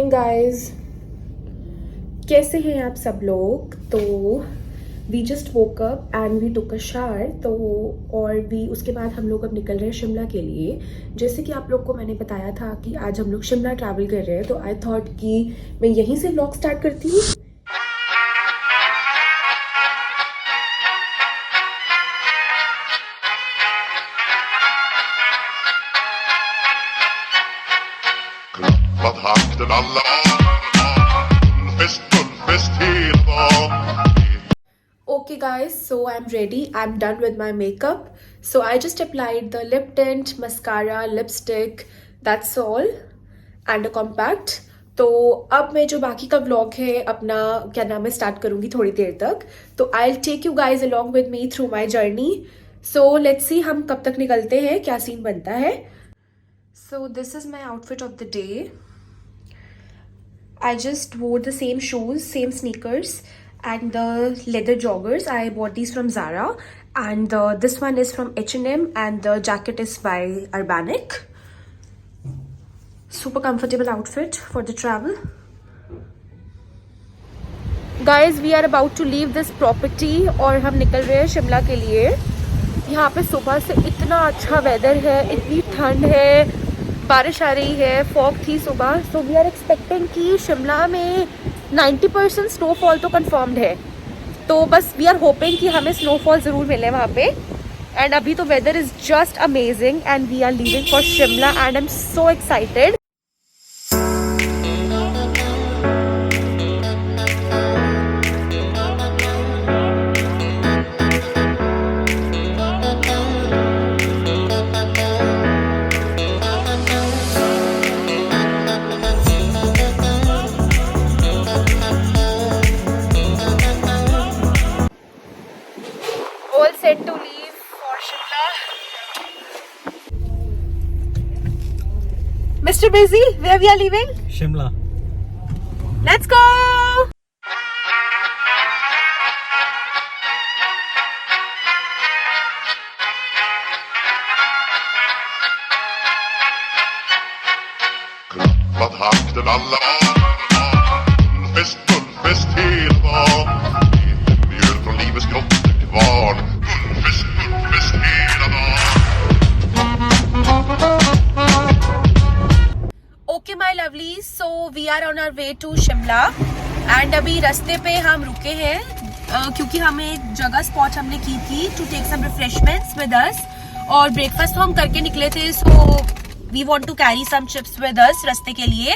Morning guys, कैसे हैं आप सब लोग। तो we just woke up and we took a shower. तो और भी उसके बाद हम लोग अब निकल रहे हैं शिमला के लिए। जैसे कि आप लोग को मैंने बताया था कि आज हम लोग शिमला ट्रैवल कर रहे हैं, तो आई थॉट कि मैं यहीं से व्लॉग स्टार्ट करती हूँ। Vad hakten alla fest hela dagen. Okay guys, so I'm ready. I'm done with my makeup. So I just applied the lip tint, mascara, lipstick, that's all, and a compact. तो अब मैं जो बाकी का vlog है अपना क्या नाम है स्टार्ट करूंगी थोड़ी देर तक। तो I will take you guys along with me through my journey. So let's see हम कब तक निकलते हैं, क्या सीन बनता है। So this is my outfit of the day. I just wore the same shoes, same sneakers and the leather joggers. I bought these from Zara and this one is from H&M and the jacket is by Urbanic. Super comfortable outfit for the travel. Guys, we are about to leave this property और हम निकल रहे हैं शिमला के लिए। यहाँ पे सुबह से इतना अच्छा वेदर है, इतनी ठंड है, बारिश आ रही है, फॉग थी सुबह। सो वी आर एक्सपेक्टिंग कि शिमला में 90% स्नोफॉल तो कंफर्म्ड है। तो बस वी आर होपिंग कि हमें स्नोफॉल ज़रूर मिले वहाँ पे। एंड अभी तो weather is just amazing and we are leaving for Shimla and I am so excited. All set to leave for Shimla. Mr. Busy, where we are leaving? Shimla. Let's go! Vad hakten alla fest hela dagen. Mjöl från livets grottor till kvarn. Fest hela dagen. Okay my lovely, so we are on our way to Shimla and अभी रास्ते पे हम रुके हैं क्योंकि हमें एक जगह स्पॉट हमने की थी to take some refreshments with us और ब्रेकफास्ट तो हम करके निकले थे। So we want to carry some chips with us रास्ते के लिए।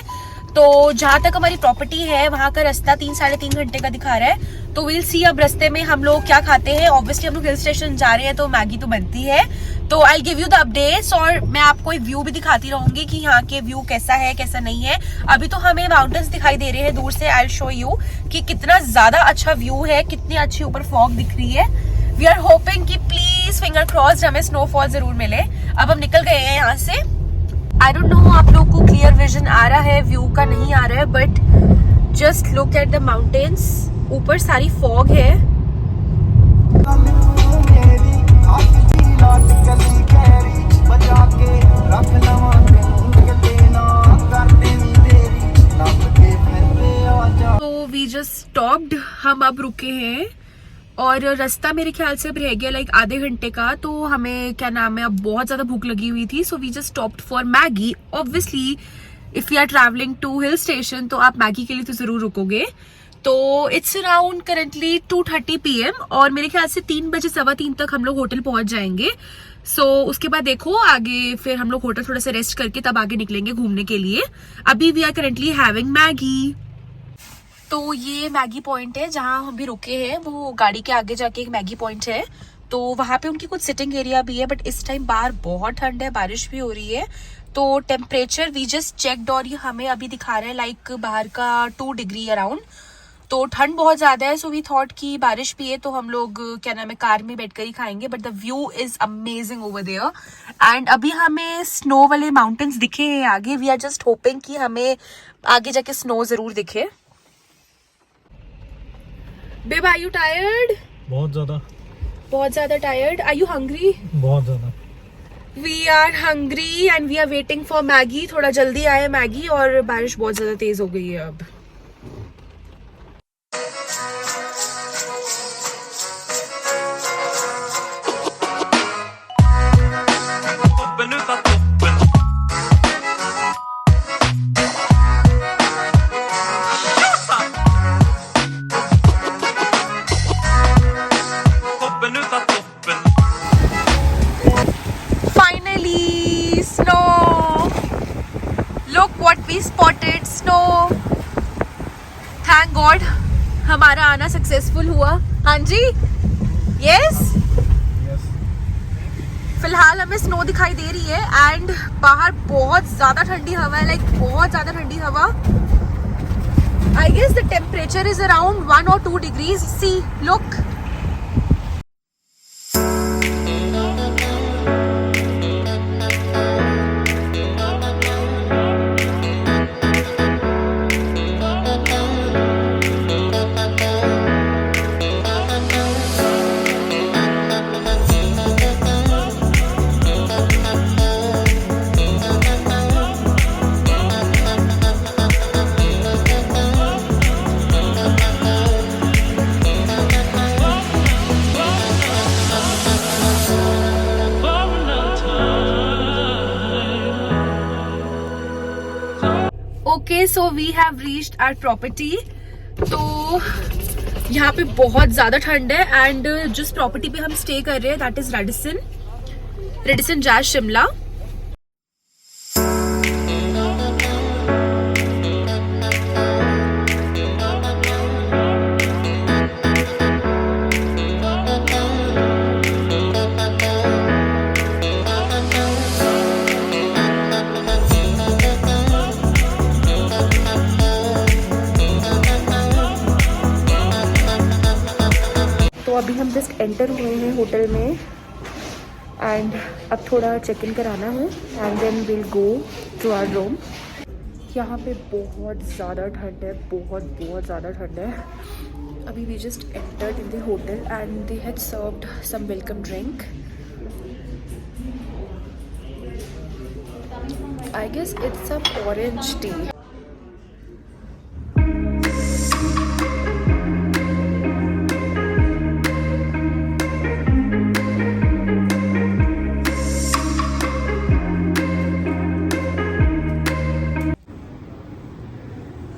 तो जहाँ तक हमारी प्रॉपर्टी है वहाँ का रास्ता 3-3.5 घंटे का दिखा रहा है। तो विल सी अब रास्ते में हम लोग क्या खाते हैं। ऑब्वियसली हम लोग हिल स्टेशन जा रहे हैं तो मैगी तो बनती है। तो I give you the updates और मैं आपको एक व्यू भी दिखाती रहूंगी कि यहाँ के व्यू कैसा है कैसा नहीं है। अभी तो हमें माउंटेन्स दिखाई दे रहे हैं दूर से। आई शो यू कि कितना ज्यादा अच्छा व्यू है, कितनी अच्छी ऊपर फॉग दिख रही है। वी आर होपिंग कि प्लीज फिंगर क्रॉस्ड हमें स्नोफॉल जरूर मिले। अब हम निकल गए हैं यहाँ से। आई डोंट नो आप लोग को क्लियर विजन आ रहा है, व्यू का नहीं आ रहा है, but just look at the mountains. ऊपर सारी फॉग है। तो वी जस्ट स्टॉप्ड, हम अब रुके हैं और रास्ता मेरे ख्याल से अब रह गया लाइक आधे घंटे का। तो हमें क्या नाम है अब बहुत ज्यादा भूख लगी हुई थी। So we just stopped for Maggi. Obviously if you are travelling to hill station तो आप मैगी के लिए तो जरूर रुकोगे। तो इट्स अराउंड करंटली 2:30 PM और मेरे ख्याल से 3 बजे 3:15 तक हम लोग होटल पहुंच जाएंगे। सो उसके बाद देखो आगे फिर हम लोग होटल थोड़ा सा रेस्ट करके तब आगे निकलेंगे घूमने के लिए। अभी we are currently having Maggi. तो ये मैगी पॉइंट है जहाँ हम भी रुके हैं, वो गाड़ी के आगे जाके एक मैगी पॉइंट है। तो वहां पे उनकी कुछ सिटिंग एरिया भी है, बट इस टाइम बाहर बहुत ठंड है, बारिश भी हो रही है। तो टेम्परेचर वी जस्ट चेक्ड और ये हमें अभी दिखा रहा है लाइक बाहर का 2 डिग्री अराउंड। तो ठंड बहुत ज्यादा है। सो वी थॉट कि बारिश भी है तो हम लोग क्या नाम है कार में बैठकर ही खाएंगे। But the view is amazing over there and अभी हमें स्नो वाले माउंटेन्स दिखे हैं आगे। वी आर जस्ट होपिंग कि हमें आगे जाके स्नो जरूर दिखे। Babe, are you tired? बहुत ज्यादा बहुत ज्यादा टायर्ड। Are you hungry? बहुत ज्यादा। We are hungry and we are waiting for Maggi. थोड़ा जल्दी आए मैगी और बारिश बहुत ज्यादा तेज हो गई है अब. Finally, snow. Look what we spotted, snow. Thank God, हमारा आना सक्सेसफुल हुआ. हाँ जी, यस. फिलहाल हमें स्नो दिखाई दे रही है एंड बाहर बहुत ज्यादा ठंडी हवा है, लाइक बहुत ज्यादा ठंडी हवा. I guess the temperature is around 1 or 2 degrees. See, look. Okay, so we have reached our property. तो यहाँ पे बहुत ज्यादा ठंड है एंड जिस प्रॉपर्टी पे हम स्टे कर रहे हैं that is Radisson jazz Shimla. तो अभी हम जस्ट एंटर हुए हैं होटल में एंड अब थोड़ा चेक इन कराना है and then will go to our room. यहाँ पे बहुत ज़्यादा ठंड है, बहुत ज़्यादा ठंड है. अभी we just entered in the hotel and they had served some welcome drink. I guess it's a orange tea.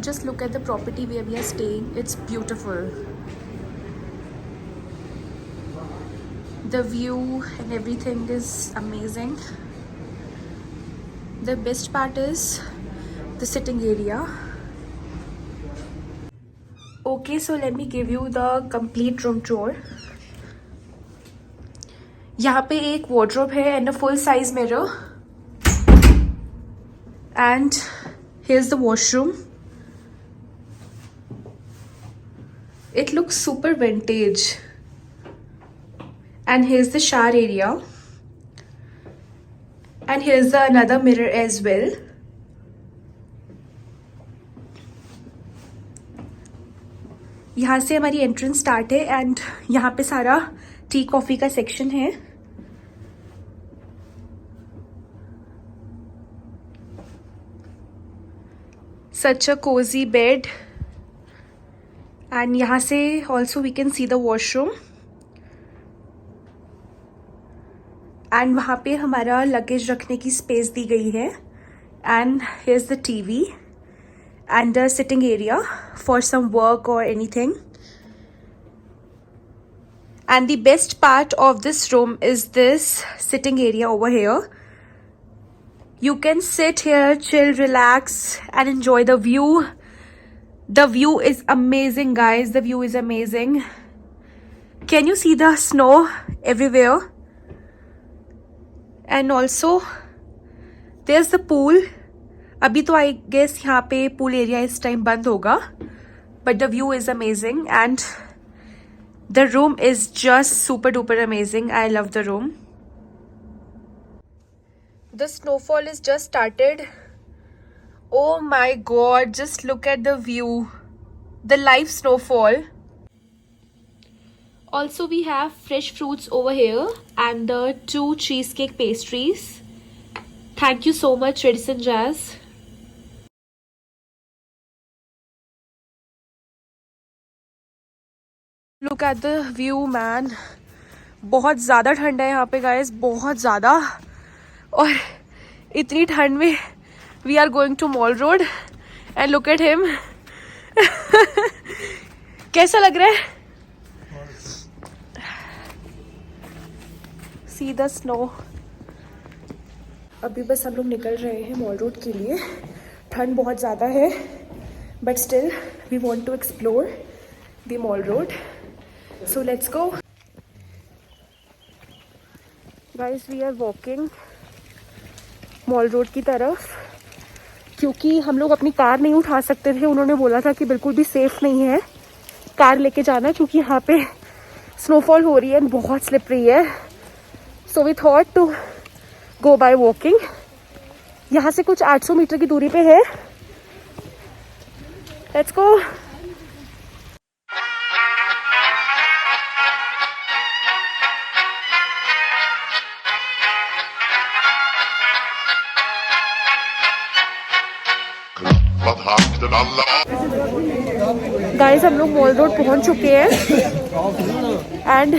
Just look at the property where we are staying. It's beautiful. The view and everything is amazing. The best part is the sitting area. Okay, so let me give you the complete room tour. यहाँ पे एक wardrobe है and a full size mirror. And here's the washroom. It looks super vintage. And here's the shower area. And here's another mirror as well. यहाँ से हमारी entrance start है and यहाँ पे सारा टी कॉफी का सेक्शन है. Such a cozy bed. And यहाँ से also we can see the washroom and वहाँ पे हमारा लगेज रखने की स्पेस दी गई है. And here is the TV and the sitting area for some work और anything. And the best part of this room is this sitting area over here. You can sit here, chill, relax and enjoy the view. The view is amazing, guys. The view is amazing. Can you see the snow everywhere? And also, there's the pool. अभी तो I guess यहाँ पे pool area इस time बंद होगा. But the view is amazing and the room is just super duper amazing. I love the room. The snowfall is just started. Oh my god, just look at the view. The live snowfall. Also, we have fresh fruits over here and the 2 cheesecake pastries. Thank you so much, Redison Jazz. Look at the view, man. बहुत ज़्यादा ठंड है यहाँ पे guys, बहुत ज़्यादा. और इतनी ठंड में we are going to Mall Road and look at him. कैसा लग रहा है? See the snow. अभी बस हम लोग निकल रहे हैं मॉल रोड के लिए. ठंड बहुत ज़्यादा है but still we want to explore the mall road. So let's go. Guys, we are walking mall road की तरफ क्योंकि हम लोग अपनी कार नहीं उठा सकते थे. उन्होंने बोला था कि बिल्कुल भी सेफ नहीं है कार लेके जाना क्योंकि यहाँ पे स्नोफॉल हो रही है और बहुत स्लिपरी है. So we thought to go by walking. यहाँ से कुछ 800 मीटर की दूरी पे है. Let's go. Klappat hakten alla guys, हम लोग मॉल रोड पहुंच चुके हैं एंड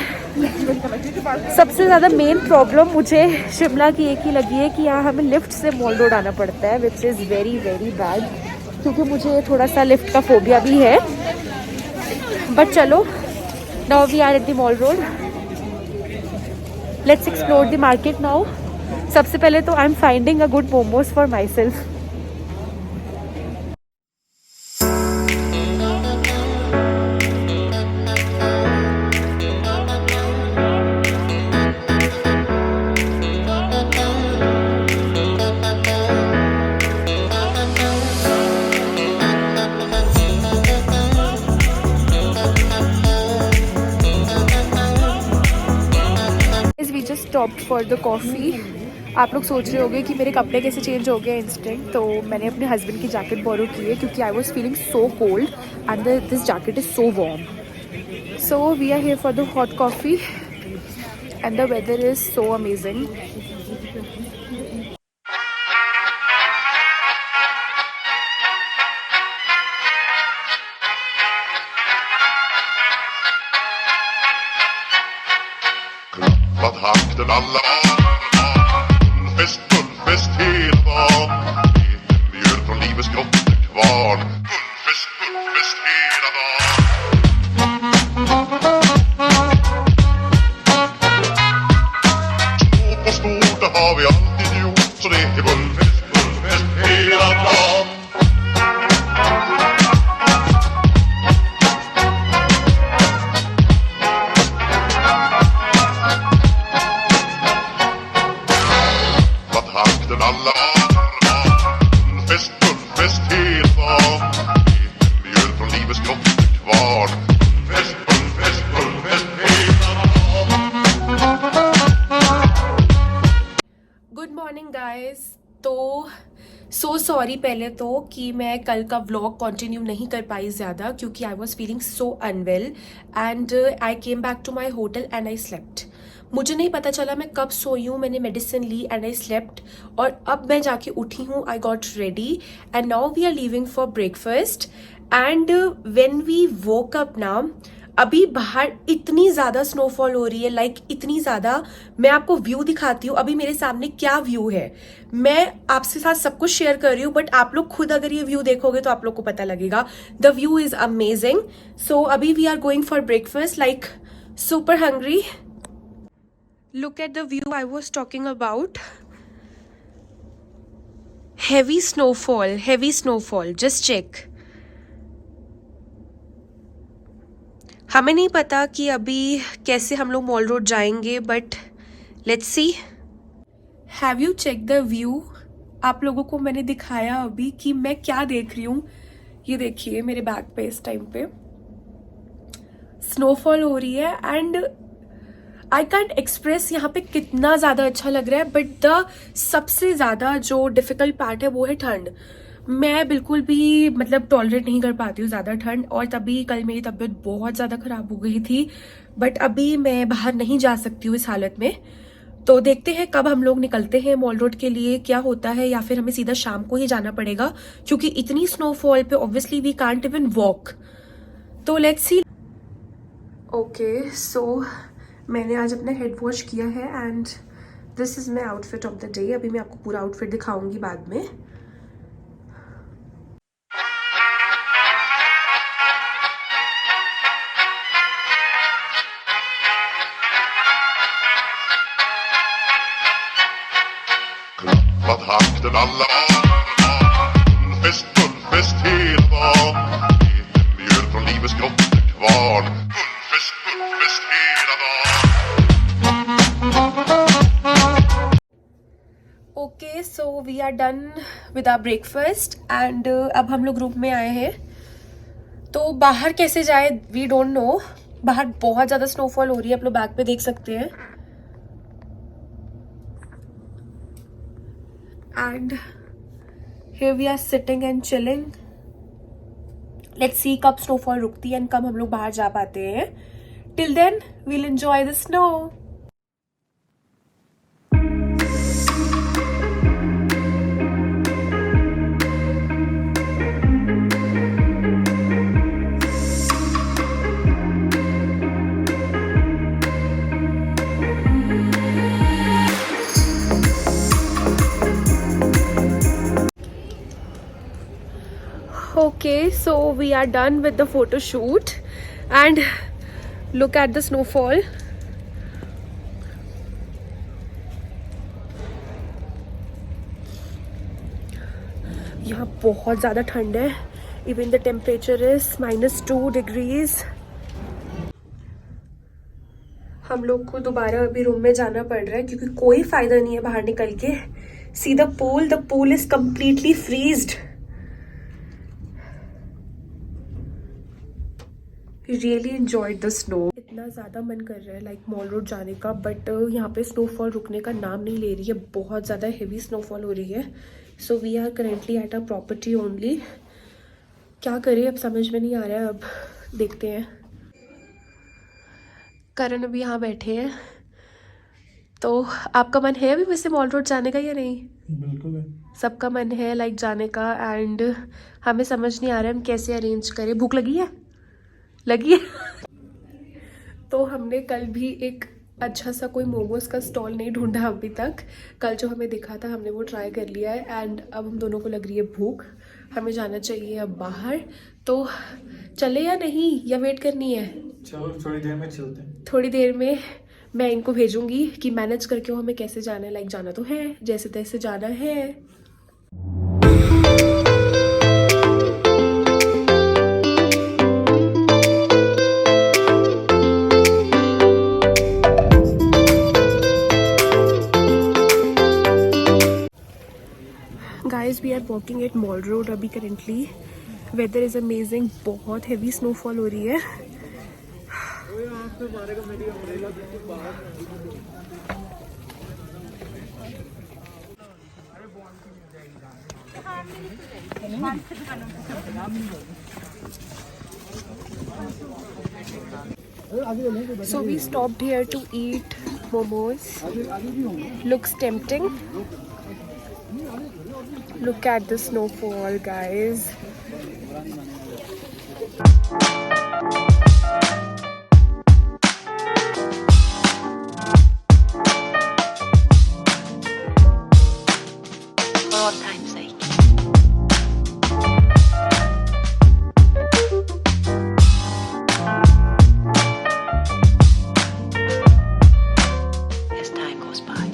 सबसे ज़्यादा मेन प्रॉब्लम मुझे शिमला की एक ही लगी है कि यहाँ हमें लिफ्ट से मॉल रोड आना पड़ता है, which is very very bad क्योंकि मुझे थोड़ा सा लिफ्ट का फोबिया भी है. बट चलो, now we are at the mall road. Let's explore the market now. सबसे पहले तो I am finding a good momos for myself. Stopped for the coffee. आप लोग सोच रहे होंगे कि मेरे कपड़े कैसे चेंज हो गए इंस्टेंट. तो मैंने अपने हस्बैंड की जैकेट बोरो की है क्योंकि I was feeling so cold and this jacket is so warm. So we are here for the hot coffee and the weather is so amazing. Klappat hakten alla Gullfest, gullfest hela dagen. Mjöl från livets grottekvarn. Gullfest, gullfest hela dagen. Stort på stort, det har vi alltid gjort. Så det är gullfest, gullfest hela dagen. Hakten alla Gullfest, gullfest hela dagen. Mjöl från livets grottekvarn. Gullfest, gullfest, gullfest hela dagen. Good morning guys. तो so sorry पहले तो कि मैं कल का vlog continue नहीं कर पाई ज़्यादा क्योंकि I was feeling so unwell and I came back to my hotel and I slept. मुझे नहीं पता चला मैं कब सोई हूँ. मैंने मेडिसिन ली एंड आई स्लेप्ट और अब मैं जाके उठी हूँ. I got ready and now we are leaving for breakfast. And when we woke up ना, अभी बाहर इतनी ज़्यादा स्नोफॉल हो रही है, लाइक इतनी ज़्यादा. मैं आपको व्यू दिखाती हूँ. अभी मेरे सामने क्या व्यू है, मैं आपसे साथ सब कुछ शेयर कर रही हूँ बट आप लोग खुद अगर ये व्यू देखोगे तो आप लोग को पता लगेगा. The view is amazing. So अभी we are going for breakfast, like super hungry. Look at the view I was talking about. Heavy snowfall, heavy snowfall. Just check. हमें नहीं पता कि अभी कैसे हम लोग मॉल रोड जाएंगे but let's see. Have you check the view? आप लोगों को मैंने दिखाया अभी कि मैं क्या देख रही हूँ. ये देखिए मेरे बैक पे इस टाइम पे स्नोफॉल हो रही है एंड आई कैंट एक्सप्रेस यहाँ पे कितना ज़्यादा अच्छा लग रहा है. बट द सबसे ज़्यादा जो डिफ़िकल्ट पार्ट है वो है ठंड. मैं बिल्कुल भी मतलब टॉलरेट नहीं कर पाती हूँ ज़्यादा ठंड, और तभी कल मेरी तबीयत बहुत ज़्यादा ख़राब हो गई थी। बट अभी मैं बाहर नहीं जा सकती हूँ इस हालत में, तो देखते हैं कब हम लोग निकलते हैं मॉल रोड के लिए, क्या होता है, या फिर हमें सीधा शाम को ही जाना पड़ेगा क्योंकि इतनी स्नोफॉल पे obviously we can't even walk. तो लेट्स सी। ओके, सो मैंने आज अपना हेड वॉश किया है and this is my outfit of the day. अभी मैं आपको पूरा आउटफिट दिखाऊंगी बाद में। Vad hakten alla Fullfest, fullfest hela dagen Liten mjöl från livets grottekvarn Fullfest, fullfest hela dagen okay, so we are done with our breakfast and अब हम लोग रूम में आए हैं। तो बाहर कैसे जाए वी डोंट नो। बाहर बहुत ज़्यादा स्नोफॉल हो रही है, आप लोग बैक पे देख सकते हैं। And here we are sitting and chilling. Let's see कब स्नोफॉल रुकती है एंड कब हम लोग बाहर जा पाते हैं। Till then we'll enjoy the snow. Okay, so we are done with the photo shoot and look at the snowfall. यहाँ बहुत ज़्यादा ठंड है। Even the temperature is -2 degrees. हम लोग को दोबारा अभी रूम में जाना पड़ रहा है क्योंकि कोई फायदा नहीं है बाहर निकल के। See the pool is completely freezed. Really enjoyed the snow. इतना ज़्यादा मन कर रहा है लाइक मॉल रोड जाने का, बट यहाँ पे स्नोफॉल रुकने का नाम नहीं ले रही है। बहुत ज़्यादा हेवी स्नोफॉल हो रही है। So we are currently at a property only. क्या करें अब समझ में नहीं आ रहा है, अब देखते हैं। करण अभी यहाँ बैठे हैं। तो आपका मन है अभी वैसे मॉल रोड जाने का या नहीं? बिल्कुल है। सबका मन है लाइक जाने का एंड हमें समझ नहीं आ रहा है हम कैसे अरेंज करें। भूख लगी है? लगी है। तो हमने कल भी एक अच्छा सा कोई मोमोज का स्टॉल नहीं ढूंढा अभी तक। कल जो हमें दिखा था हमने वो ट्राई कर लिया है एंड अब हम दोनों को लग रही है भूख। हमें जाना चाहिए अब बाहर। तो चले या नहीं, या वेट करनी है? चलो थोड़ी देर में चलते हैं। थोड़ी देर में मैं इनको भेजूंगी कि मैनेज करके हमें कैसे जाना है। लाइक जाना तो है, जैसे तैसे जाना है। Guys, we are walking at Mall Road अभी currently. Weather is amazing. बहुत heavy snowfall हो रही है। So we stopped here to eat momos. Looks tempting. Look at the snowfall, guys. For all time's sake. As time goes by.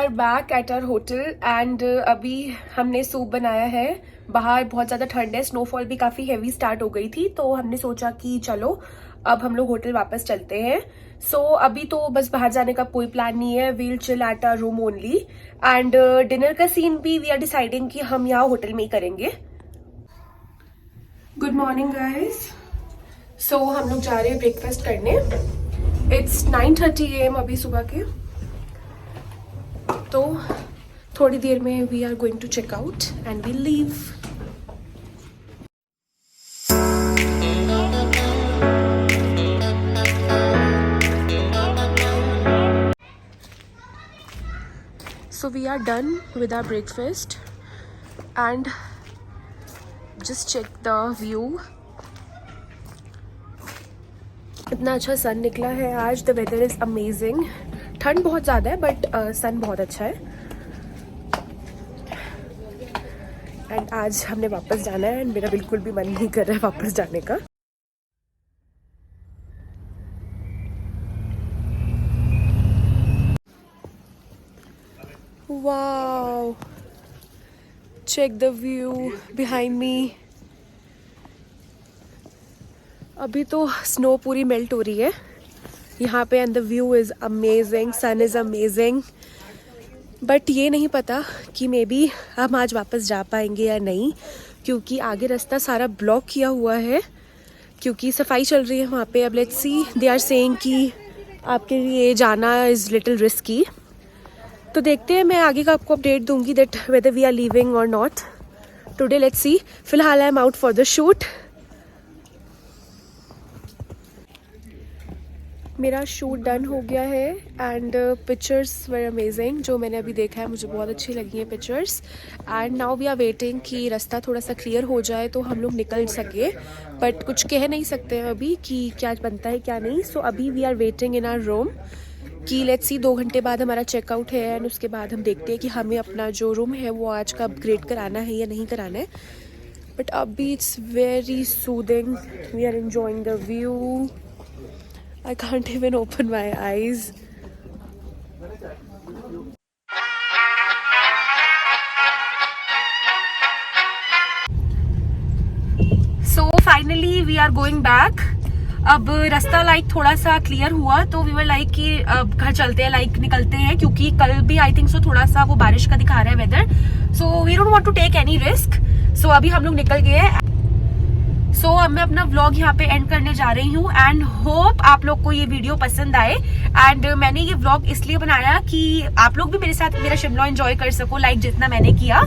Are back at our hotel and अभी हमने soup बनाया है। बाहर बहुत ज़्यादा ठंड है, स्नोफॉल भी काफ़ी हैवी स्टार्ट हो गई थी, तो हमने सोचा कि चलो अब हम लोग होटल वापस चलते हैं। सो अभी तो बस बाहर जाने का कोई प्लान नहीं है, we'll chill at our room only and dinner का सीन भी वी आर डिसाइडिंग कि हम यहाँ होटल में ही करेंगे। Good morning guys. सो हम लोग जा रहे हैं ब्रेकफास्ट करने। इट्स 9:30 AM अभी सुबह के, तो थोड़ी देर में we are going to check out and we leave. So we are done with our breakfast and just check the view. इतना अच्छा सन निकला है आज। The weather is amazing. ठंड बहुत ज़्यादा है बट सन बहुत अच्छा है। एंड आज हमने वापस जाना है एंड मेरा बिल्कुल भी मन नहीं कर रहा है वापस जाने का। Wow, check the view behind me. अभी तो स्नो पूरी मेल्ट हो रही है यहाँ पे and the view is amazing, sun is amazing. But ये नहीं पता कि मे बी हम आज वापस जा पाएंगे या नहीं, क्योंकि आगे रास्ता सारा ब्लॉक किया हुआ है क्योंकि सफाई चल रही है वहाँ पे। अब let's see, they are saying कि आपके लिए जाना इज़ लिटिल रिस्की। तो देखते हैं, मैं आगे का आपको अपडेट दूंगी that whether we are leaving or not. Today let's see. फिलहाल I am out for the shoot. मेरा शूट डन हो गया है एंड पिक्चर्स वर अमेजिंग। जो मैंने अभी देखा है मुझे बहुत अच्छी लगी हैं pictures. And now we are waiting कि रास्ता थोड़ा सा क्लियर हो जाए तो हम लोग निकल सके, बट कुछ कह नहीं सकते हैं अभी कि क्या बनता है क्या नहीं। सो अभी we are waiting in our room कि लेट्स सी 2 घंटे बाद हमारा चेकआउट है एंड उसके बाद हम देखते हैं कि हमें अपना जो रूम है वो आज का अपग्रेड कराना है या नहीं कराना है। बट अभी it's very soothing, we are enjoying the view. I can't even open my eyes. So finally we are going back. अब रास्ता लाइक थोड़ा सा क्लियर हुआ तो वी वर लाइक कि अब घर चलते हैं, लाइक निकलते हैं, क्योंकि कल भी आई थिंक सो थोड़ा सा वो बारिश का दिखा रहा है weather. So we don't want to take any risk. So अभी हम लोग निकल गए हैं। सो अब मैं अपना व्लॉग यहाँ पे एंड करने जा रही हूँ एंड होप आप लोग को ये वीडियो पसंद आए। एंड मैंने ये व्लॉग इसलिए बनाया कि आप लोग भी मेरे साथ मेरा शिमला एंजॉय कर सको, लाइक जितना मैंने किया।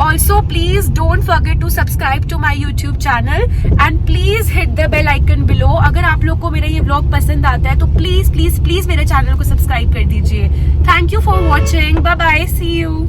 Also please don't forget to subscribe to my YouTube channel and please hit the bell icon below. अगर आप लोग को मेरा ये व्लॉग पसंद आता है तो प्लीज प्लीज प्लीज मेरे चैनल को सब्सक्राइब कर दीजिए। Thank you for watching. Bye bye, see you.